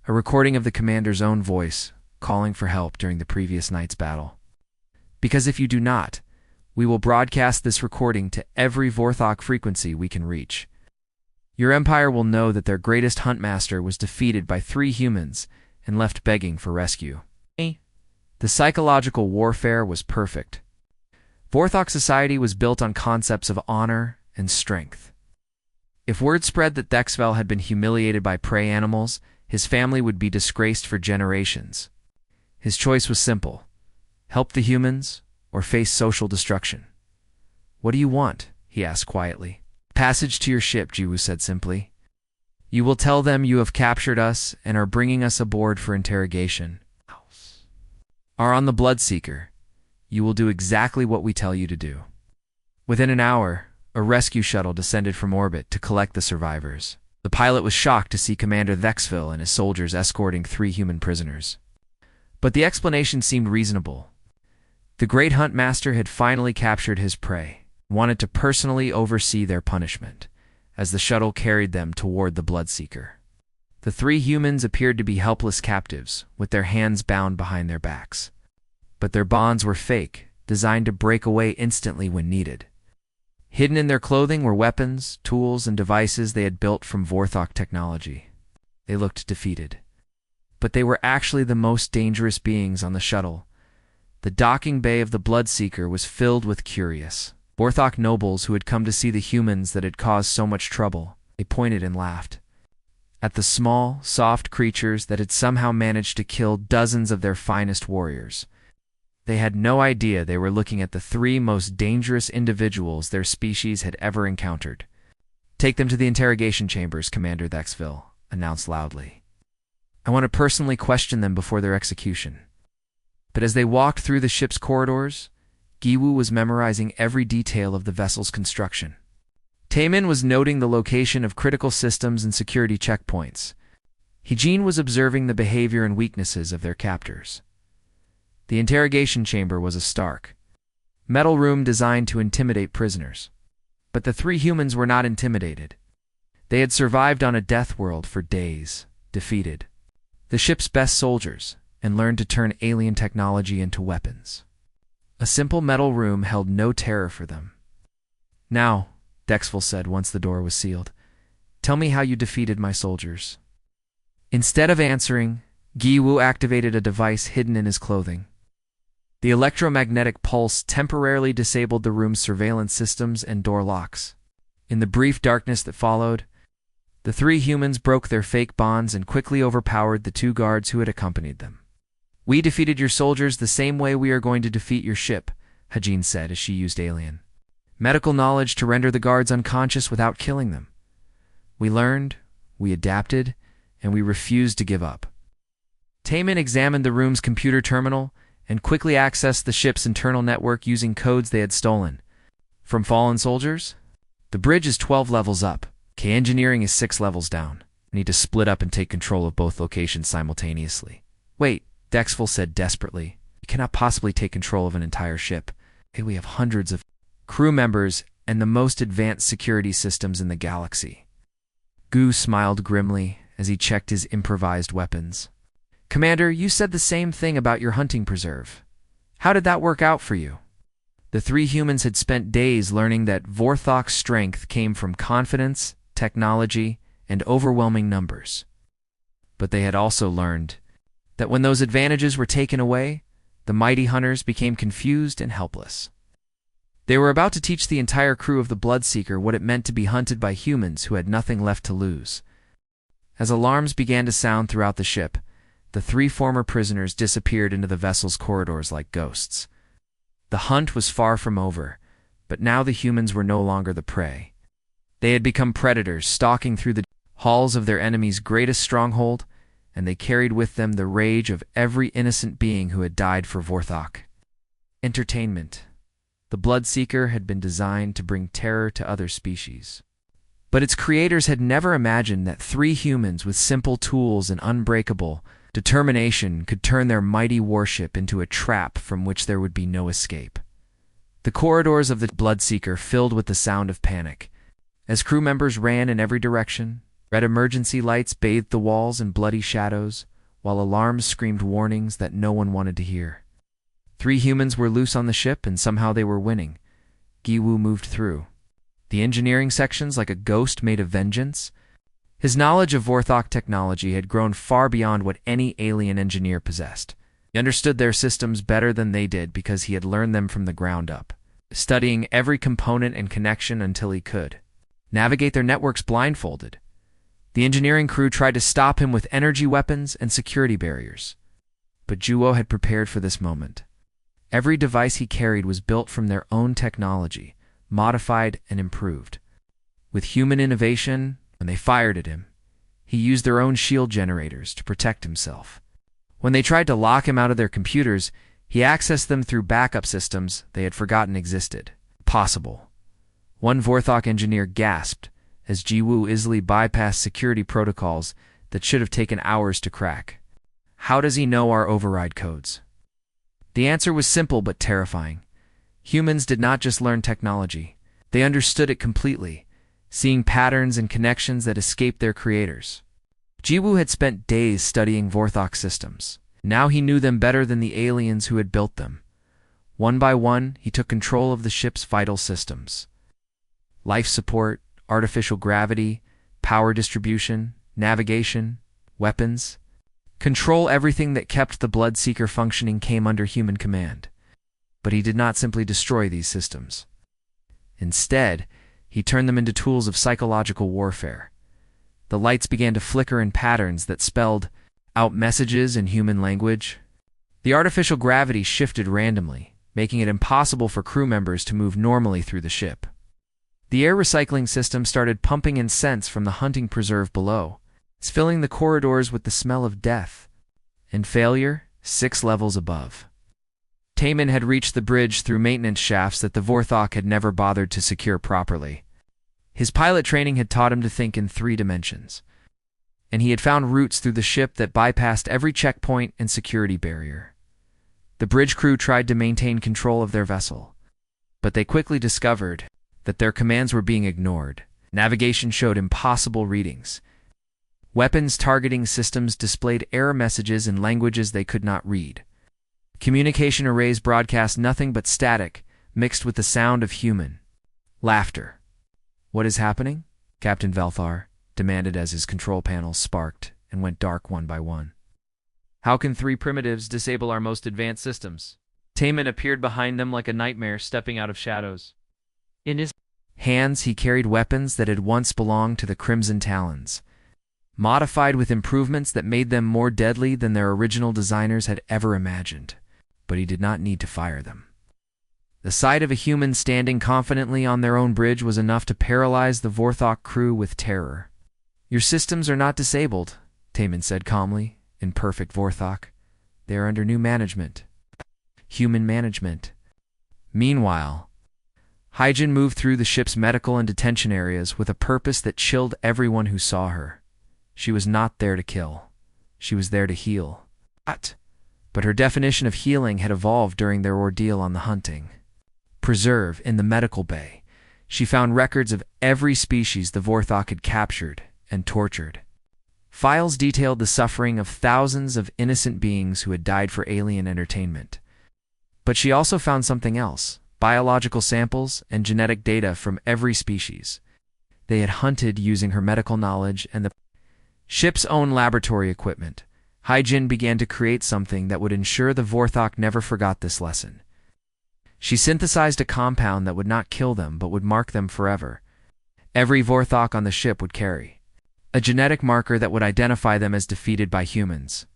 a recording of the commander's own voice, calling for help during the previous night's battle. "Because if you do not, we will broadcast this recording to every Vorthok frequency we can reach. Your empire will know that their greatest huntmaster was defeated by 3 humans and left begging for rescue." The psychological warfare was perfect. Vorthok society was built on concepts of honor and strength. If word spread that Dexville had been humiliated by prey animals, his family would be disgraced for generations. His choice was simple: help the humans or face social destruction. "What do you want?" he asked quietly. "Passage to your ship," Jiwoo said simply. "You will tell them you have captured us and are bringing us aboard for interrogation. Are on the Bloodseeker. You will do exactly what we tell you to do." Within an hour, a rescue shuttle descended from orbit to collect the survivors. The pilot was shocked to see Commander Dexville and his soldiers escorting 3 human prisoners. But the explanation seemed reasonable. The great hunt master had finally captured his prey, wanted to personally oversee their punishment, as the shuttle carried them toward the Bloodseeker. The 3 humans appeared to be helpless captives, with their hands bound behind their backs. But their bonds were fake, designed to break away instantly when needed. Hidden in their clothing were weapons, tools, and devices they had built from Vorthok technology. They looked defeated. But they were actually the most dangerous beings on the shuttle. The docking bay of the Bloodseeker was filled with curious Vorthok nobles who had come to see the humans that had caused so much trouble. They pointed and laughed at the small, soft creatures that had somehow managed to kill dozens of their finest warriors. They had no idea they were looking at the 3 most dangerous individuals their species had ever encountered. "Take them to the interrogation chambers," Commander Dexville announced loudly. "I want to personally question them before their execution." But as they walked through the ship's corridors, Giwoo was memorizing every detail of the vessel's construction. Taman was noting the location of critical systems and security checkpoints. Haijin was observing the behavior and weaknesses of their captors. The interrogation chamber was a stark metal room designed to intimidate prisoners. But the three humans were not intimidated. They had survived on a death world for days, defeated the ship's best soldiers, and learned to turn alien technology into weapons. A simple metal room held no terror for them. "Now," Dexville said once the door was sealed, "tell me how you defeated my soldiers." Instead of answering, Giwu activated a device hidden in his clothing. The electromagnetic pulse temporarily disabled the room's surveillance systems and door locks. In the brief darkness that followed, the three humans broke their fake bonds and quickly overpowered the two guards who had accompanied them. "We defeated your soldiers the same way we are going to defeat your ship," Hajin said as she used alien medical knowledge to render the guards unconscious without killing them. "We learned, we adapted, and we refused to give up." Taemin examined the room's computer terminal and quickly accessed the ship's internal network using codes they had stolen from fallen soldiers. "The bridge is 12 levels up. Engineering is 6 levels down. I need to split up and take control of both locations simultaneously." "Wait," Dexville said desperately. "You cannot possibly take control of an entire ship. We have hundreds of crew members and the most advanced security systems in the galaxy." Gu smiled grimly as he checked his improvised weapons. "Commander, you said the same thing about your hunting preserve. How did that work out for you?" The three humans had spent days learning that Vorthok's strength came from confidence, technology, and overwhelming numbers. But they had also learned that when those advantages were taken away, the mighty hunters became confused and helpless. They were about to teach the entire crew of the Bloodseeker what it meant to be hunted by humans who had nothing left to lose. As alarms began to sound throughout the ship, the three former prisoners disappeared into the vessel's corridors like ghosts. The hunt was far from over, but now the humans were no longer the prey. They had become predators, stalking through the halls of their enemy's greatest stronghold, and they carried with them the rage of every innocent being who had died for Vorthok. Entertainment. The Bloodseeker had been designed to bring terror to other species. But its creators had never imagined that three humans with simple tools and unbreakable determination could turn their mighty warship into a trap from which there would be no escape. The corridors of the Bloodseeker filled with the sound of panic. As crew members ran in every direction, red emergency lights bathed the walls in bloody shadows, while alarms screamed warnings that no one wanted to hear. Three humans were loose on the ship, and somehow they were winning. Giwu moved through the engineering sections like a ghost made of vengeance. His knowledge of Vorthok technology had grown far beyond what any alien engineer possessed. He understood their systems better than they did because he had learned them from the ground up, studying every component and connection until he could navigate their networks blindfolded. The engineering crew tried to stop him with energy weapons and security barriers. But Juwo had prepared for this moment. Every device he carried was built from their own technology, modified and improved. With human innovation, when they fired at him, he used their own shield generators to protect himself. When they tried to lock him out of their computers, he accessed them through backup systems they had forgotten existed. Possible. One Vorthok engineer gasped as Jiwoo easily bypassed security protocols that should have taken hours to crack. "How does he know our override codes?" The answer was simple but terrifying. Humans did not just learn technology. They understood it completely, seeing patterns and connections that escaped their creators. Jiwoo had spent days studying Vorthok systems. Now he knew them better than the aliens who had built them. One by one, he took control of the ship's vital systems. Life support, artificial gravity, power distribution, navigation, weapons. Control everything that kept the Bloodseeker functioning came under human command. But he did not simply destroy these systems. Instead, he turned them into tools of psychological warfare. The lights began to flicker in patterns that spelled out messages in human language. The artificial gravity shifted randomly, making it impossible for crew members to move normally through the ship. The air recycling system started pumping in scents from the hunting preserve below. It's filling the corridors with the smell of death and failure 6 levels above. Taemin had reached the bridge through maintenance shafts that the Vorthok had never bothered to secure properly. His pilot training had taught him to think in 3 dimensions, and he had found routes through the ship that bypassed every checkpoint and security barrier. The bridge crew tried to maintain control of their vessel, but they quickly discovered that their commands were being ignored. Navigation showed impossible readings. Weapons targeting systems displayed error messages in languages they could not read. Communication arrays broadcast nothing but static, mixed with the sound of human laughter. "What is happening?" Captain Velthar demanded as his control panels sparked and went dark one by one. "How can 3 primitives disable our most advanced systems?" Taman appeared behind them like a nightmare stepping out of shadows. In his hands he carried weapons that had once belonged to the Crimson Talons, modified with improvements that made them more deadly than their original designers had ever imagined. But he did not need to fire them. The sight of a human standing confidently on their own bridge was enough to paralyze the Vorthok crew with terror. "Your systems are not disabled," Taman said calmly, in perfect Vorthok. "They are under new management. Human management." Meanwhile, Hyjin moved through the ship's medical and detention areas with a purpose that chilled everyone who saw her. She was not there to kill. She was there to heal. But her definition of healing had evolved during their ordeal on the hunting. Preserve in the medical bay, she found records of every species the Vorthok had captured and tortured. Files detailed the suffering of thousands of innocent beings who had died for alien entertainment. But she also found something else: biological samples and genetic data from every species. They had hunted using her medical knowledge and the ship's own laboratory equipment. Hyjin began to create something that would ensure the Vorthok never forgot this lesson. She synthesized a compound that would not kill them but would mark them forever. Every Vorthok on the ship would carry a genetic marker that would identify them as defeated by humans.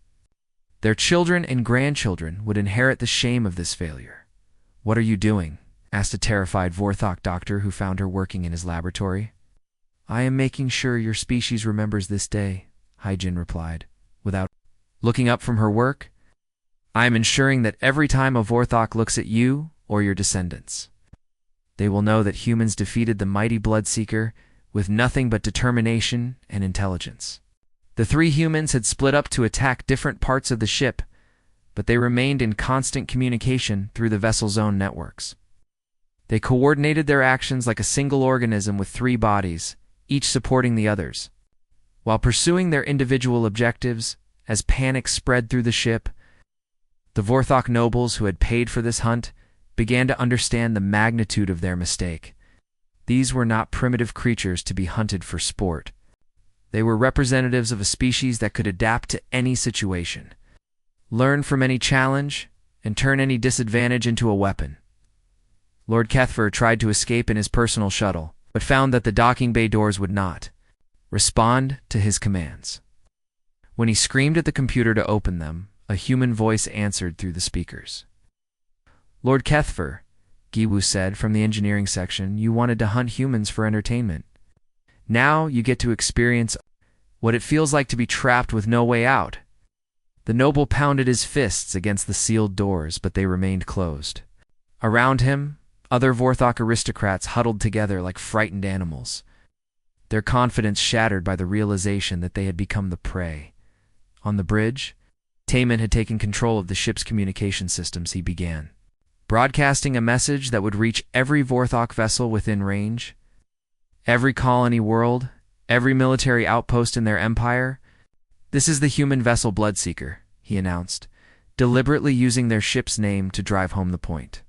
Their children and grandchildren would inherit the shame of this failure. "What are you doing?" asked a terrified Vorthok doctor who found her working in his laboratory. "I am making sure your species remembers this day," Hyjin replied, without looking up from her work. "I am ensuring that every time a Vorthok looks at you or your descendants, they will know that humans defeated the mighty Bloodseeker with nothing but determination and intelligence." The 3 humans had split up to attack different parts of the ship, but they remained in constant communication through the vessel's own networks. They coordinated their actions like a single organism with 3 bodies, each supporting the others. While pursuing their individual objectives, as panic spread through the ship, the Vorthok nobles who had paid for this hunt began to understand the magnitude of their mistake. These were not primitive creatures to be hunted for sport. They were representatives of a species that could adapt to any situation, learn from any challenge, and turn any disadvantage into a weapon. Lord Kethver tried to escape in his personal shuttle, but found that the docking bay doors would not respond to his commands. When he screamed at the computer to open them, a human voice answered through the speakers. "Lord Kethver," Giwu said from the engineering section, "you wanted to hunt humans for entertainment. Now you get to experience what it feels like to be trapped with no way out." The noble pounded his fists against the sealed doors, but they remained closed. Around him, other Vorthok aristocrats huddled together like frightened animals, their confidence shattered by the realization that they had become the prey. On the bridge, Taman had taken control of the ship's communication systems. He began broadcasting a message that would reach every Vorthok vessel within range, every colony world, every military outpost in their empire. "This is the human vessel Bloodseeker," he announced, deliberately using their ship's name to drive home the point.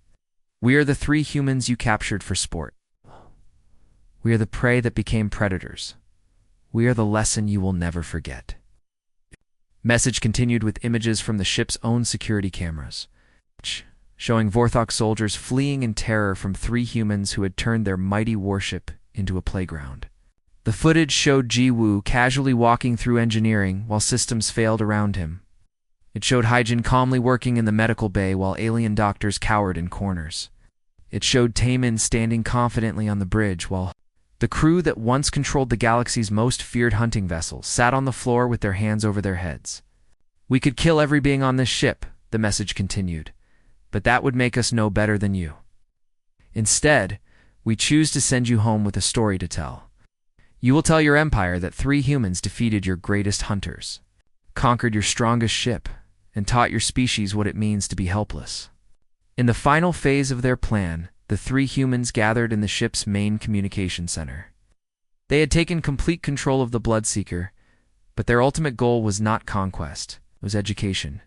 "We are the 3 humans you captured for sport. We are the prey that became predators. We are the lesson you will never forget." Message continued with images from the ship's own security cameras, showing Vorthok soldiers fleeing in terror from 3 humans who had turned their mighty warship into a playground. The footage showed Jiwoo casually walking through engineering while systems failed around him. It showed Hyjin calmly working in the medical bay while alien doctors cowered in corners. It showed Taman standing confidently on the bridge while the crew that once controlled the galaxy's most feared hunting vessel sat on the floor with their hands over their heads. "We could kill every being on this ship," the message continued, "but that would make us no better than you. Instead, we choose to send you home with a story to tell. You will tell your empire that 3 humans defeated your greatest hunters, conquered your strongest ship, and taught your species what it means to be helpless. In the final phase of their plan, the three humans gathered in the ship's main communication center. They had taken complete control of the Bloodseeker, but their ultimate goal was not conquest, it was education.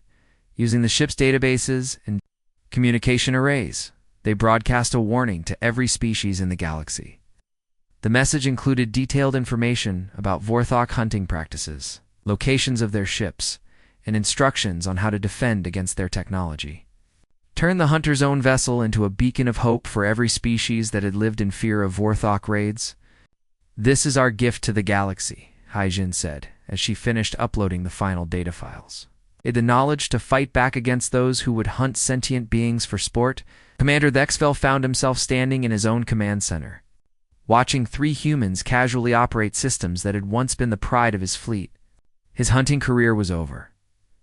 Using the ship's databases and communication arrays, they broadcast a warning to every species in the galaxy. The message included detailed information about Vorthok hunting practices, locations of their ships, and instructions on how to defend against their technology. Turn the hunter's own vessel into a beacon of hope for every species that had lived in fear of Vorthok raids. This is our gift to the galaxy, Haijin said, as she finished uploading the final data files. The knowledge to fight back against those who would hunt sentient beings for sport, Commander Thexfell found himself standing in his own command center, watching three humans casually operate systems that had once been the pride of his fleet. His hunting career was over.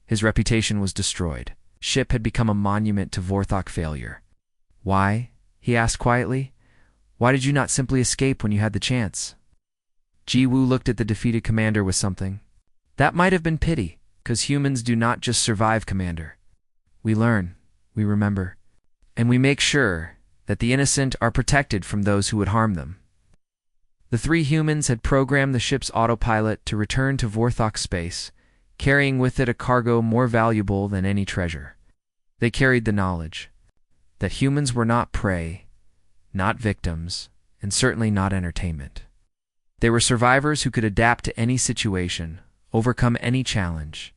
His reputation was destroyed. Ship had become a monument to Vorthok failure. Why? He asked quietly. Why did you not simply escape when you had the chance? Ji-Woo looked at the defeated commander with something. That might have been pity, because humans do not just survive, Commander. We learn, we remember, and we make sure that the innocent are protected from those who would harm them. The three humans had programmed the ship's autopilot to return to Vorthok space, carrying with it a cargo more valuable than any treasure. They carried the knowledge that humans were not prey, not victims, and certainly not entertainment. They were survivors who could adapt to any situation, overcome any challenge,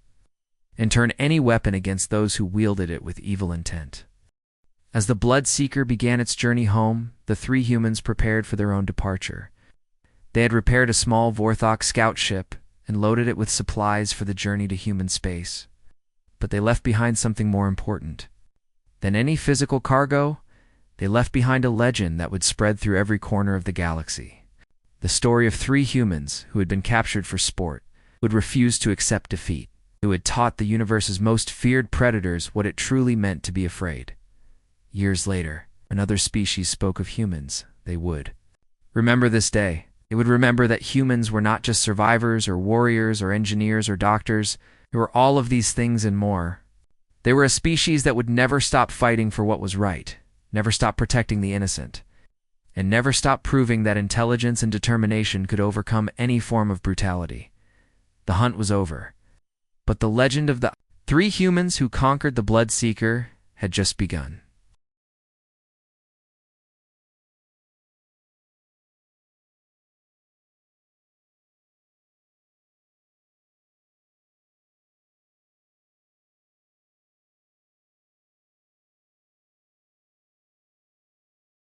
and turn any weapon against those who wielded it with evil intent. As the Bloodseeker began its journey home, the three humans prepared for their own departure. They had repaired a small Vorthok scout ship and loaded it with supplies for the journey to human space. But they left behind something more important than any physical cargo. They left behind a legend that would spread through every corner of the galaxy. The story of three humans who had been captured for sport, who had refused to accept defeat, who had taught the universe's most feared predators what it truly meant to be afraid. Years later, another species spoke of humans. They would remember this day. They would remember that humans were not just survivors or warriors or engineers or doctors. They were all of these things and more. They were a species that would never stop fighting for what was right, never stop protecting the innocent, and never stop proving that intelligence and determination could overcome any form of brutality. The hunt was over, but the legend of the three humans who conquered the Bloodseeker had just begun.